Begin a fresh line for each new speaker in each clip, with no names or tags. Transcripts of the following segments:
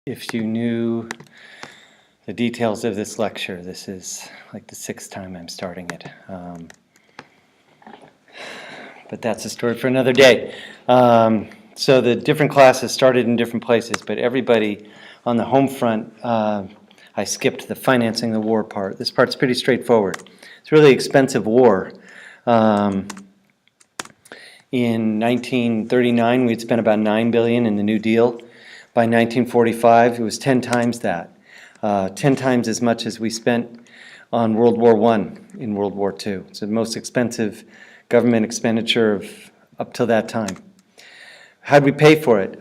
If you knew the details of this lecture, this is like the 6th time I'm starting it. But that's a story for another day. So the different classes started in different places, but everybody on the home front, I skipped the financing the war part. This part's pretty straightforward. It's a really expensive war. In 1939, we'd spent about $9 billion in the New Deal. By 1945, it was 10 times that, 10 times as much as we spent on World War I in World War II. It's the most expensive government expenditure of up till that time. How did we pay for it?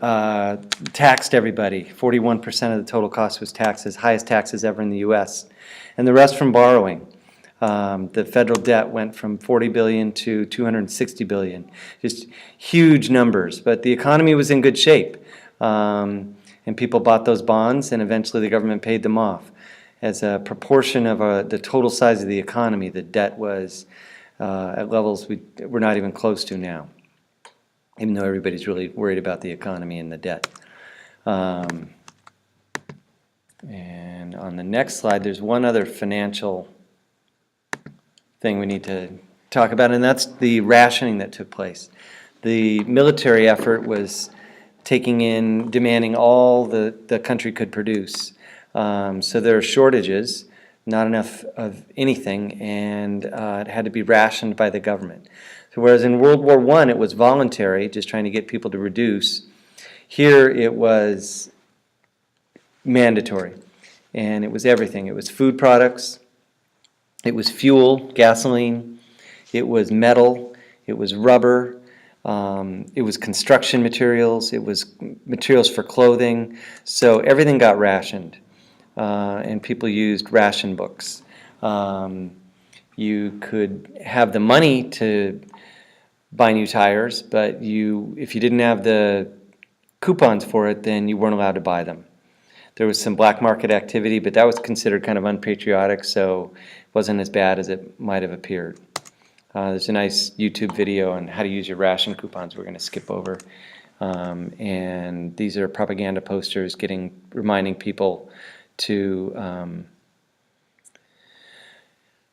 Taxed everybody. 41% of the total cost was taxes, highest taxes ever in the U.S. And the rest from borrowing. The federal debt went from $40 billion to $260 billion. Just huge numbers, but the economy was in good shape. And people bought those bonds, and eventually the government paid them off. As a proportion of the total size of the economy, the debt was at levels we're not even close to now, even though everybody's really worried about the economy and the debt. And on the next slide, there's one other financial thing we need to talk about, and that's the rationing that took place. The military effort was demanding all the country could produce. So there are shortages, not enough of anything, and it had to be rationed by the government. So whereas in World War I it was voluntary, just trying to get people to reduce, here it was mandatory. And it was everything. It was food products, it was fuel, gasoline, it was metal, it was rubber, it was construction materials, it was materials for clothing, so everything got rationed, and people used ration books. You could have the money to buy new tires, but if you didn't have the coupons for it, then you weren't allowed to buy them. There was some black market activity, but that was considered kind of unpatriotic, so it wasn't as bad as it might have appeared. There's a nice YouTube video on how to use your ration coupons we're going to skip over. And these are propaganda posters reminding people to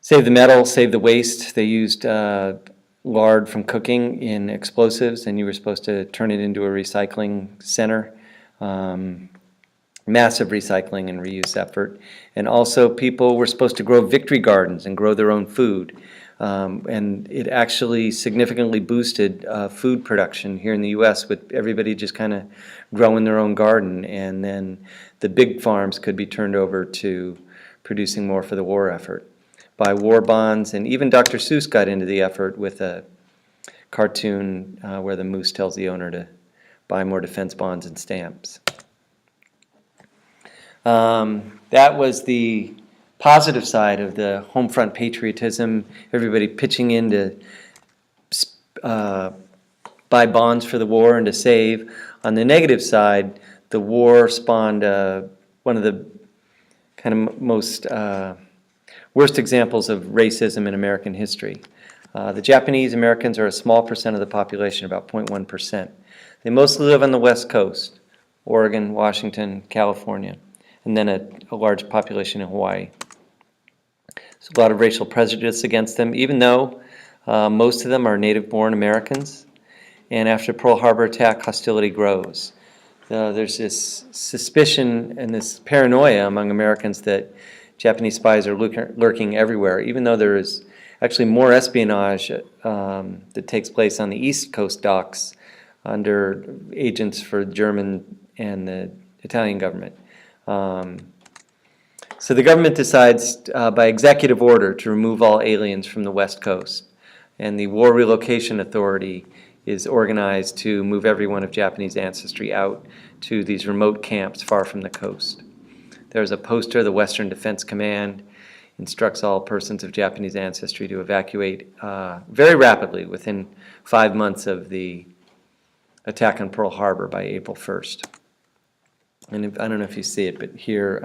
save the metal, save the waste. They used lard from cooking in explosives, and you were supposed to turn it into a recycling center. Massive recycling and reuse effort. And also people were supposed to grow victory gardens and grow their own food. And it actually significantly boosted food production here in the U.S. with everybody just kind of growing their own garden, and then the big farms could be turned over to producing more for the war effort. Buy war bonds, and even Dr. Seuss got into the effort with a cartoon where the moose tells the owner to buy more defense bonds and stamps. That was the positive side of the home front patriotism, everybody pitching in to buy bonds for the war and to save. On the negative side, the war spawned one of the kind of most worst examples of racism in American history. The Japanese Americans are a small percent of the population, about 0.1%. They mostly live on the West Coast, Oregon, Washington, California, and then a large population in Hawaii. There's a lot of racial prejudice against them, even though most of them are native-born Americans. And after Pearl Harbor attack, hostility grows. There's this suspicion and this paranoia among Americans that Japanese spies are lurking everywhere, even though there is actually more espionage that takes place on the East Coast docks under agents for German and the Italian government. So the government decides by executive order to remove all aliens from the West Coast. And the War Relocation Authority is organized to move everyone of Japanese ancestry out to these remote camps far from the coast. There's a poster, the Western Defense Command instructs all persons of Japanese ancestry to evacuate very rapidly within 5 months of the attack on Pearl Harbor by April 1st. And I don't know if you see it, but here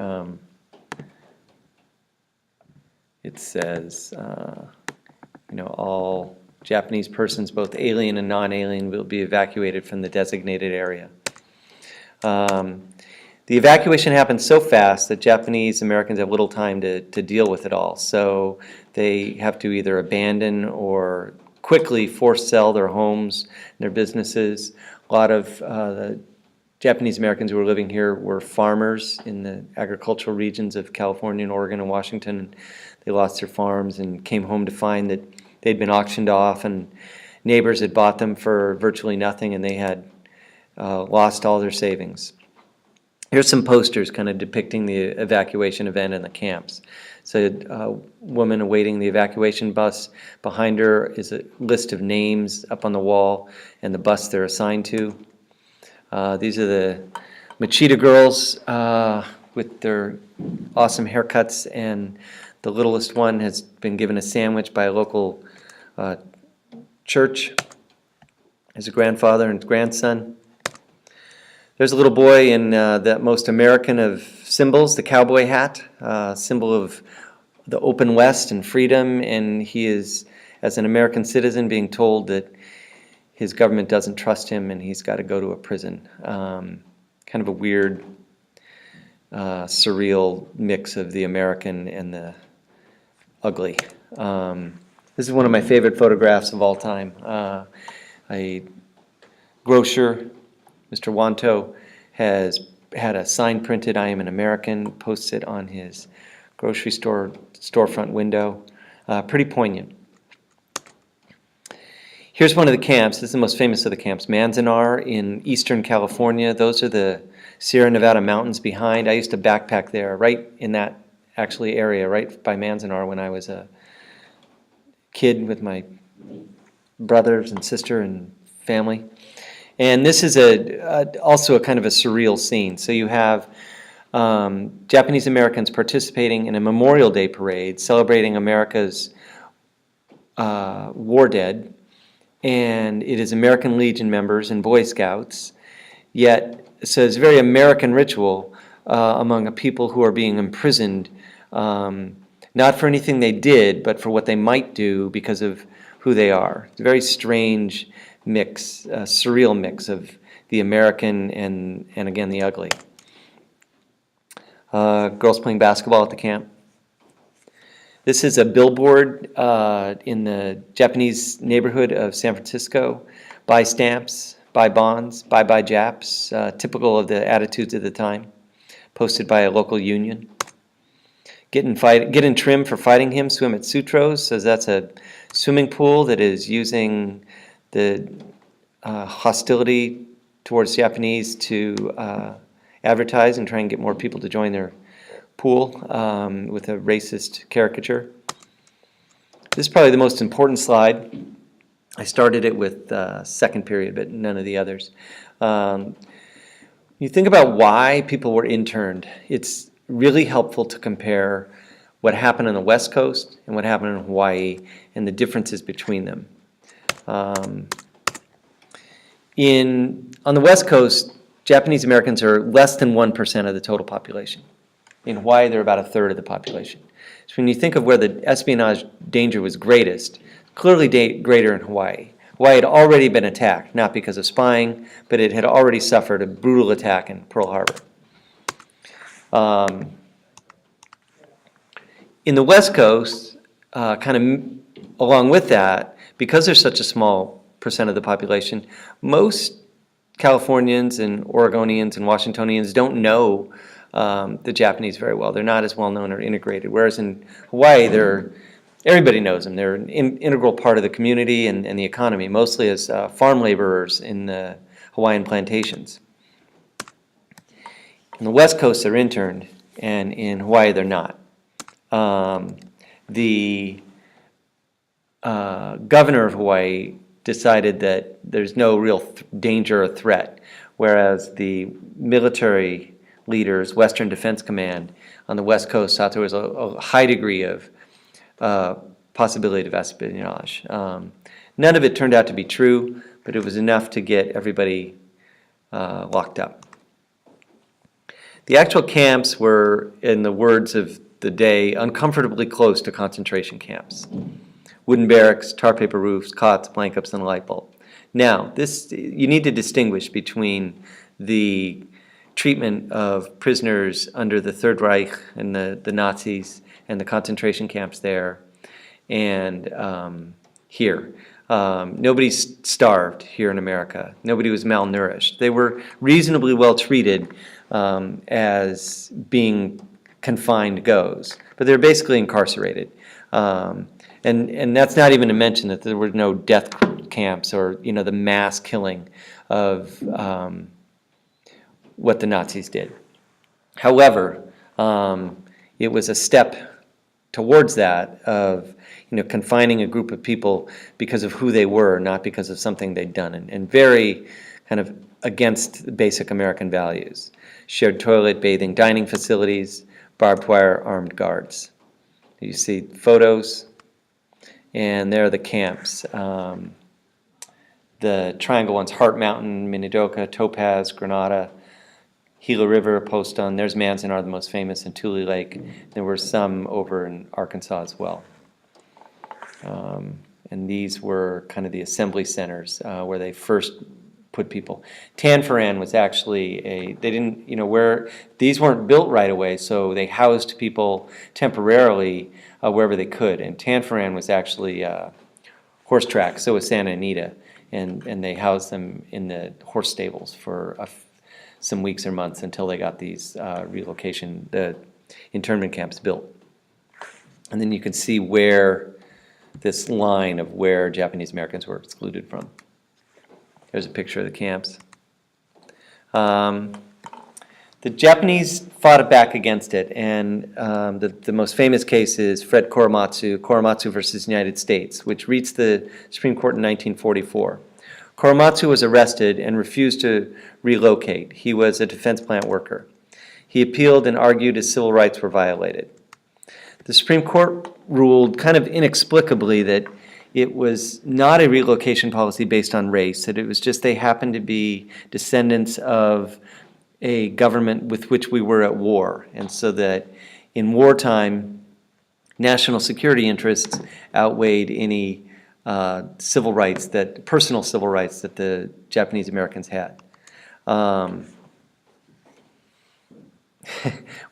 it says, all Japanese persons, both alien and non-alien, will be evacuated from the designated area. The evacuation happened so fast that Japanese Americans have little time to deal with it all. So they have to either abandon or quickly force sell their homes, their businesses. A lot of the Japanese Americans who were living here were farmers in the agricultural regions of California and Oregon and Washington. They lost their farms and came home to find that they'd been auctioned off and neighbors had bought them for virtually nothing, and they had lost all their savings. Here's some posters kind of depicting the evacuation event in the camps. So a woman awaiting the evacuation bus. Behind her is a list of names up on the wall and the bus they're assigned to. These are the Machida girls with their awesome haircuts, and the littlest one has been given a sandwich by a local church as a grandfather and grandson. There's a little boy in that most American of symbols, the cowboy hat, symbol of the open West and freedom, and he is, as an American citizen, being told that his government doesn't trust him and he's got to go to a prison. Kind of a weird, surreal mix of the American and the ugly. This is one of my favorite photographs of all time. A grocer, Mr. Wanto, has had a sign printed, "I am an American," posted on his grocery storefront window. Pretty poignant. Here's one of the camps. This is the most famous of the camps, Manzanar in eastern California. Those are the Sierra Nevada mountains behind. I used to backpack there, right in that actually area, right by Manzanar when I was a kid with my brothers and sister and family. And this is also a kind of a surreal scene. So you have Japanese Americans participating in a Memorial Day parade celebrating America's war dead, and it is American Legion members and Boy Scouts. Yet, so it's a very American ritual among a people who are being imprisoned, not for anything they did, but for what they might do because of who they are. It's a very strange mix, a surreal mix of the American and again the ugly. Girls playing basketball at the camp. This is a billboard in the Japanese neighborhood of San Francisco. Buy stamps, buy bonds, bye-bye Japs, typical of the attitudes of the time, posted by a local union. Get in trim for fighting him, swim at Sutros, says that's a swimming pool that is using the hostility towards Japanese to advertise and try and get more people to join their pool with a racist caricature. This is probably the most important slide. I started it with second period, but none of the others. You think about why people were interned. It's really helpful to compare what happened on the West Coast and what happened in Hawaii and the differences between them. On the West Coast, Japanese Americans are less than 1% of the total population. In Hawaii, they're about a third of the population. So when you think of where the espionage danger was greatest, clearly greater in Hawaii. Hawaii had already been attacked, not because of spying, but it had already suffered a brutal attack in Pearl Harbor. In the West Coast, kind of along with that, because there's such a small percent of the population, most Californians and Oregonians and Washingtonians don't know the Japanese very well. They're not as well known or integrated. Whereas in Hawaii, everybody knows them. They're an integral part of the community and the economy, mostly as farm laborers in the Hawaiian plantations. On the West Coast, they're interned, and in Hawaii, they're not. The governor of Hawaii decided that there's no real danger or threat, whereas the military leaders, Western Defense Command on the West Coast, thought there was a high degree of possibility of espionage. None of it turned out to be true, but it was enough to get everybody locked up. The actual camps were, in the words of the day, uncomfortably close to concentration camps. Wooden barracks, tar paper roofs, cots, blankets, and a light bulb. Now, you need to distinguish between the treatment of prisoners under the Third Reich and the Nazis and the concentration camps there and here. Nobody starved here in America. Nobody was malnourished. They were reasonably well treated as being confined goes, but they're basically incarcerated. And that's not even to mention that there were no death camps or the mass killing of what the Nazis did. However, it was a step towards that of confining a group of people because of who they were, not because of something they'd done, and very kind of against basic American values. Shared toilet, bathing, dining facilities, barbed wire, armed guards. You see photos, and there are the camps. The triangle ones: Heart Mountain, Minidoka, Topaz, Granada, Gila River, Poston. There's Manzanar, the most famous, and Tule Lake. There were some over in Arkansas as well. And these were kind of the assembly centers where they first put people. Tanforan was actually they didn't, where these weren't built right away, so they housed people temporarily wherever they could. And Tanforan was actually horse track, so was Santa Anita. And they housed them in the horse stables for some weeks or months until they got these the internment camps built. And then you can see where this line of where Japanese Americans were excluded from. There's a picture of the camps. The Japanese fought back against it, and the most famous case is Fred Korematsu versus United States, which reached the Supreme Court in 1944. Korematsu was arrested and refused to relocate. He was a defense plant worker. He appealed and argued his civil rights were violated. The Supreme Court ruled kind of inexplicably that it was not a relocation policy based on race, that it was just they happened to be descendants of a government with which we were at war, and so that in wartime, national security interests outweighed any personal civil rights that the Japanese Americans had.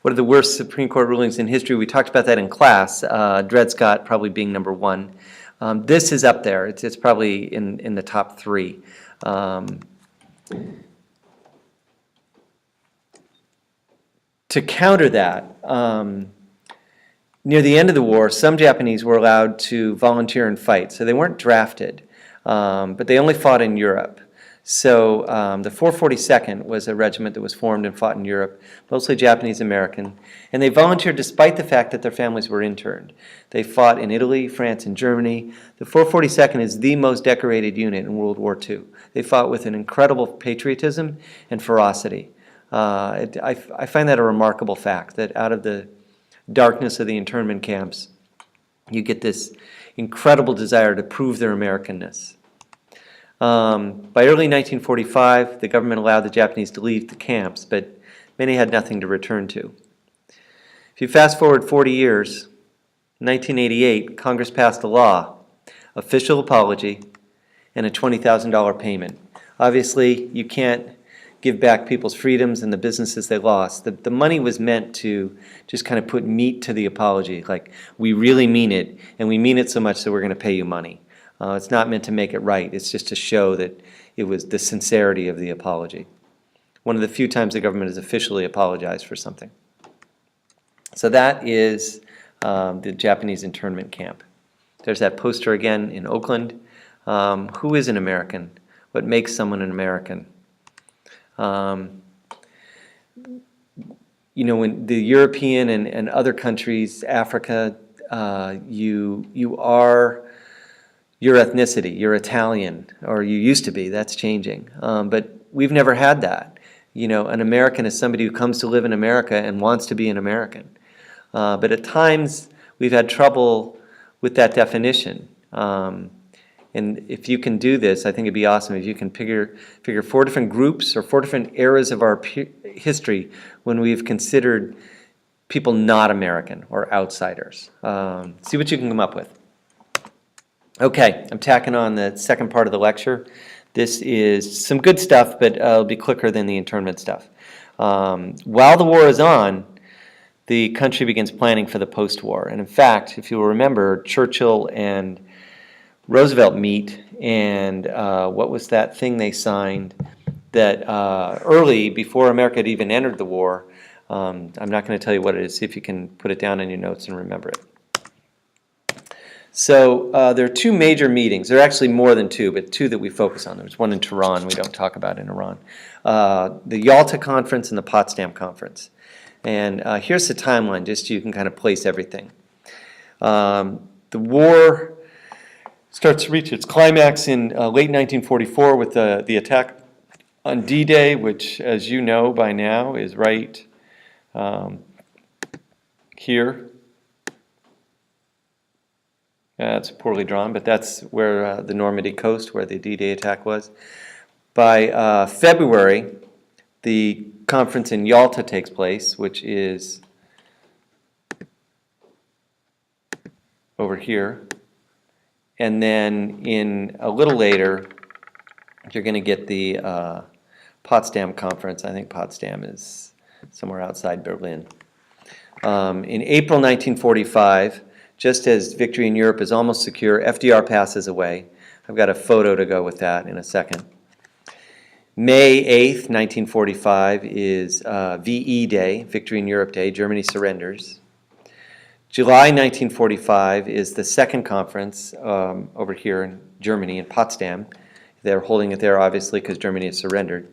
What are the worst Supreme Court rulings in history? We talked about that in class, Dred Scott probably being number one. This is up there. It's probably in the top three. To counter that, near the end of the war, some Japanese were allowed to volunteer and fight. So they weren't drafted, but they only fought in Europe. So the 442nd was a regiment that was formed and fought in Europe, mostly Japanese American, and they volunteered despite the fact that their families were interned. They fought in Italy, France, and Germany. The 442nd is the most decorated unit in World War II. They fought with an incredible patriotism and ferocity. I find that a remarkable fact, that out of the darkness of the internment camps, you get this incredible desire to prove their Americanness. By early 1945, the government allowed the Japanese to leave the camps, but many had nothing to return to. If you fast forward 40 years, 1988, Congress passed a law, official apology, and a $20,000 payment. Obviously, you can't give back people's freedoms and the businesses they lost. The money was meant to just kind of put meat to the apology, like we really mean it, and we mean it so much that we're going to pay you money. It's not meant to make it right. It's just to show that it was the sincerity of the apology. One of the few times the government has officially apologized for something. So that is the Japanese internment camp. There's that poster again in Oakland. Who is an American? What makes someone an American? When the European and other countries, Africa, you are your ethnicity, you're Italian, or you used to be, that's changing. But we've never had that. An American is somebody who comes to live in America and wants to be an American. But at times, we've had trouble with that definition. And if you can do this, I think it'd be awesome if you can figure 4 different groups or 4 different eras of our history when we've considered people not American or outsiders. See what you can come up with. Okay, I'm tacking on the second part of the lecture. This is some good stuff, but it'll be quicker than the internment stuff. While the war is on, the country begins planning for the post-war. And in fact, if you'll remember, Churchill and Roosevelt meet, and what was that thing they signed that early, before America had even entered the war, I'm not going to tell you what it is, see if you can put it down in your notes and remember it. So there are two major meetings. There are actually more than two, but two that we focus on. There's one in Tehran we don't talk about in Iran. The Yalta Conference and the Potsdam Conference. And here's the timeline, just so you can kind of place everything. The war starts to reach its climax in late 1944 with the attack on D-Day, which, as you know by now, is right here. It's poorly drawn, but that's where the Normandy coast, where the D-Day attack was. By February, the conference in Yalta takes place, which is over here. And then in a little later, you're going to get the Potsdam Conference. I think Potsdam is somewhere outside Berlin. In April 1945, just as victory in Europe is almost secure, FDR passes away. I've got a photo to go with that in a second. May 8th, 1945 is VE Day, Victory in Europe Day. Germany surrenders. July 1945 is the second conference over here in Germany, in Potsdam. They're holding it there, obviously, because Germany has surrendered.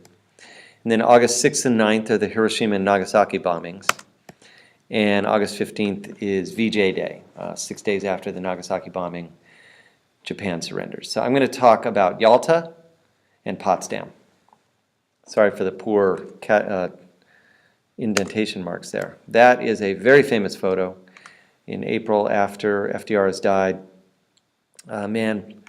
And then August 6th and 9th are the Hiroshima and Nagasaki bombings. And August 15th is VJ Day, 6 days after the Nagasaki bombing, Japan surrenders. So I'm going to talk about Yalta and Potsdam. Sorry for the poor indentation marks there. That is a very famous photo in April after FDR has died. A man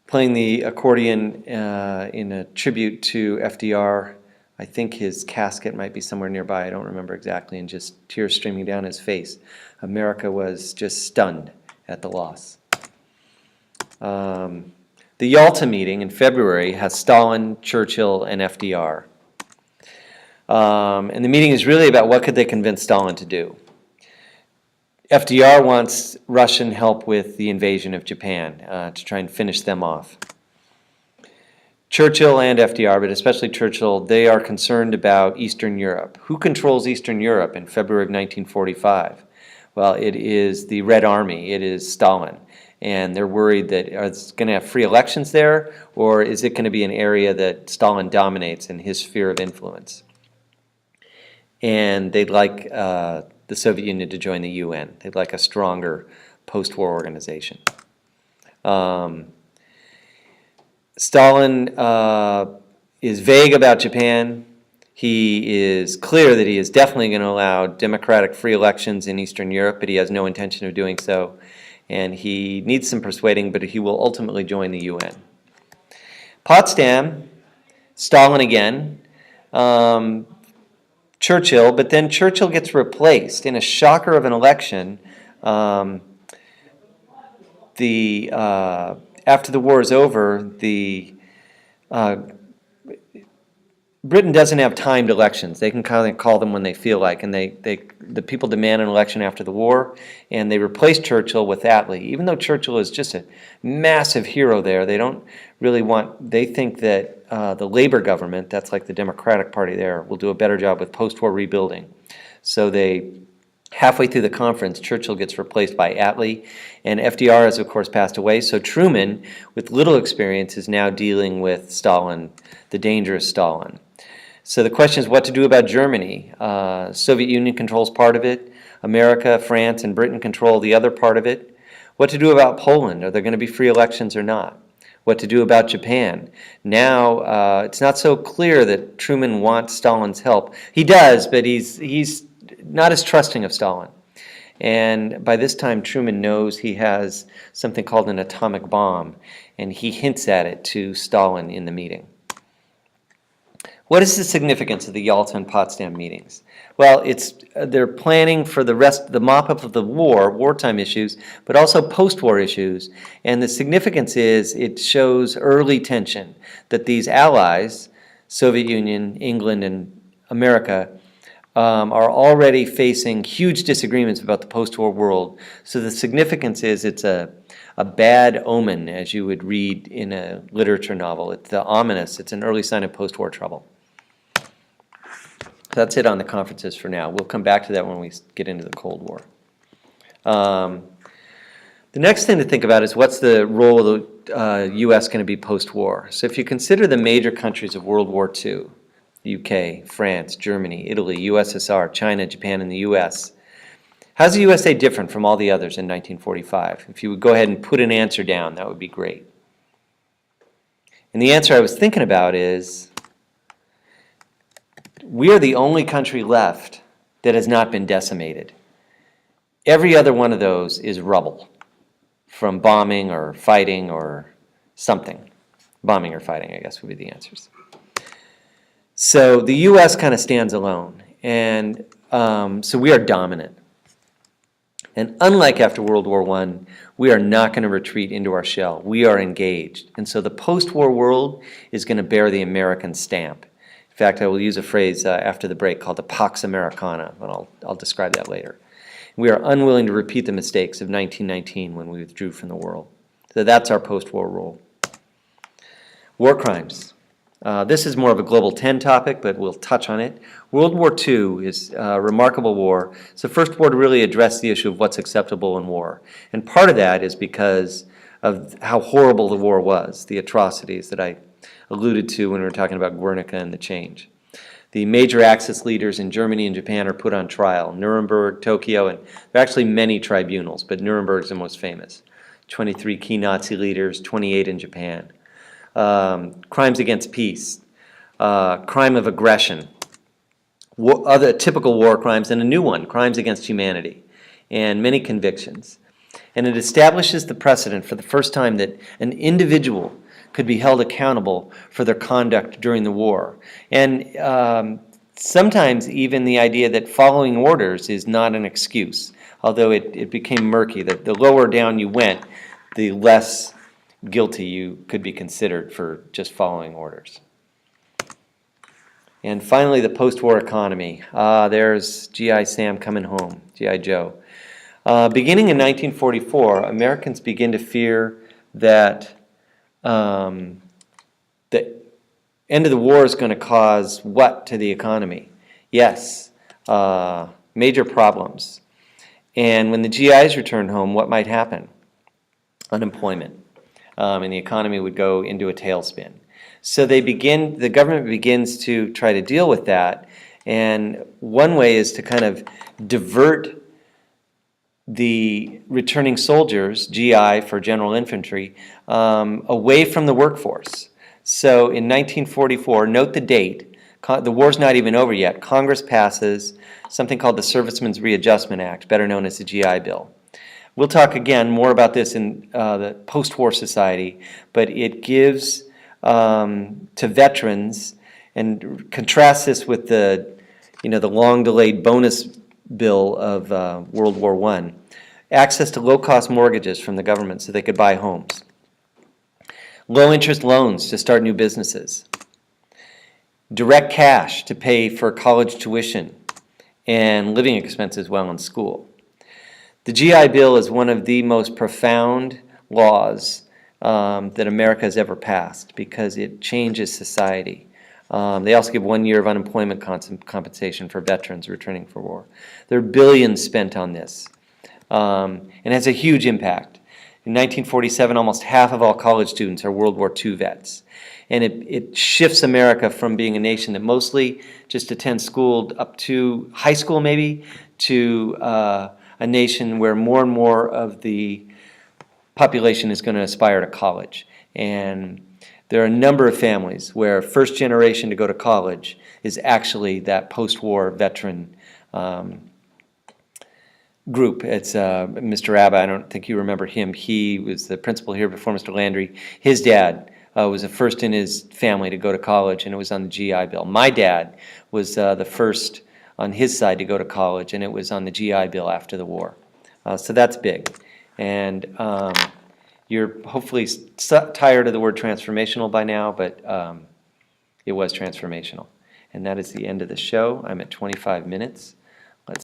playing the accordion in a tribute to FDR. I think his casket might be somewhere nearby, I don't remember exactly, and just tears streaming down his face. America was just stunned at the loss. The Yalta meeting in February has Stalin, Churchill, and FDR. And the meeting is really about what could they convince Stalin to do. FDR wants Russian help with the invasion of Japan to try and finish them off. Churchill and FDR, but especially Churchill, they are concerned about Eastern Europe. Who controls Eastern Europe in February of 1945? Well, it is the Red Army. It is Stalin. And they're worried that it's going to have free elections there, or is it going to be an area that Stalin dominates in his sphere of influence? And they'd like the Soviet Union to join the UN. They'd like a stronger post-war organization. Stalin is vague about Japan. He is clear that he is definitely going to allow democratic free elections in Eastern Europe, but he has no intention of doing so. And he needs some persuading, but he will ultimately join the UN. Potsdam, Stalin again, Churchill, but then Churchill gets replaced in a shocker of an election. After the war is over, Britain doesn't have timed elections. They can kind of call them when they feel like, and the people demand an election after the war, and they replace Churchill with Attlee. Even though Churchill is just a massive hero there, they don't really want, they think that the Labour government, that's like the Democratic Party there, will do a better job with post-war rebuilding. So halfway through the conference, Churchill gets replaced by Attlee, and FDR has, of course, passed away. So Truman, with little experience, is now dealing with Stalin, the dangerous Stalin. So the question is what to do about Germany. Soviet Union controls part of it. America, France, and Britain control the other part of it. What to do about Poland? Are there going to be free elections or not? What to do about Japan? Now, it's not so clear that Truman wants Stalin's help. He does, but he's not as trusting of Stalin. And by this time, Truman knows he has something called an atomic bomb, and he hints at it to Stalin in the meeting. What is the significance of the Yalta and Potsdam meetings? Well, they're planning for the mop-up of the wartime issues, but also post-war issues. And the significance is it shows early tension, that these allies, Soviet Union, England, and America are already facing huge disagreements about the post-war world. So the significance is it's a bad omen, as you would read in a literature novel. It's the ominous. It's an early sign of post-war trouble. So that's it on the conferences for now. We'll come back to that when we get into the Cold War. The next thing to think about is what's the role of the U.S. going to be post-war. So if you consider the major countries of World War II, the UK, France, Germany, Italy, USSR, China, Japan, and the U.S., how's the USA different from all the others in 1945? If you would go ahead and put an answer down, that would be great. And the answer I was thinking about is we are the only country left that has not been decimated. Every other one of those is rubble from bombing or fighting or something. Bombing or fighting, I guess, would be the answers. So the U.S. kind of stands alone, and so we are dominant. And unlike after World War I, we are not going to retreat into our shell. We are engaged. And so the post-war world is going to bear the American stamp. In fact, I will use a phrase after the break called the Pax Americana, but I'll describe that later. We are unwilling to repeat the mistakes of 1919 when we withdrew from the world. So that's our post-war role. War crimes. This is more of a Global 10 topic, but we'll touch on it. World War II is a remarkable war. It's the first war to really address the issue of what's acceptable in war. And part of that is because of how horrible the war was, the atrocities that I alluded to when we were talking about Guernica and the change. The major Axis leaders in Germany and Japan are put on trial. Nuremberg, Tokyo, and there are actually many tribunals, but Nuremberg is the most famous. 23 key Nazi leaders, 28 in Japan. Crimes against peace, crime of aggression, other typical war crimes, and a new one, crimes against humanity, and many convictions. And it establishes the precedent for the first time that an individual could be held accountable for their conduct during the war. And sometimes even the idea that following orders is not an excuse, although it became murky, that the lower down you went, the less guilty you could be considered for just following orders. And finally, the post-war economy. There's G.I. Sam coming home, G.I. Joe. Beginning in 1944, Americans begin to fear that the end of the war is going to cause what to the economy? Yes, major problems. And when the GIs returned home, what might happen? Unemployment. And the economy would go into a tailspin. So the government begins to try to deal with that, and one way is to kind of divert the returning soldiers, GI for general infantry, away from the workforce. So in 1944, note the date, the war's not even over yet, Congress passes something called the Servicemen's Readjustment Act, better known as the GI Bill. We'll talk again more about this in the post-war society, but it gives to veterans, and contrast this with the long-delayed bonus bill of World War I, access to low-cost mortgages from the government so they could buy homes, low-interest loans to start new businesses, direct cash to pay for college tuition and living expenses while in school. The GI Bill is one of the most profound laws that America has ever passed because it changes society. They also give 1 year of unemployment compensation for veterans returning from war. There are billions spent on this, and it has a huge impact. In 1947, almost half of all college students are World War II vets. And it shifts America from being a nation that mostly just attends school up to high school maybe, to a nation where more and more of the population is going to aspire to college. And there are a number of families where first generation to go to college is actually that post-war veteran group. It's Mr. Abba, I don't think you remember him. He was the principal here before Mr. Landry. His dad was the first in his family to go to college, and it was on the GI Bill. My dad was the first on his side to go to college, and it was on the GI Bill after the war. So that's big. And you're hopefully tired of the word transformational by now, but it was transformational. And that is the end of the show. I'm at 25 minutes.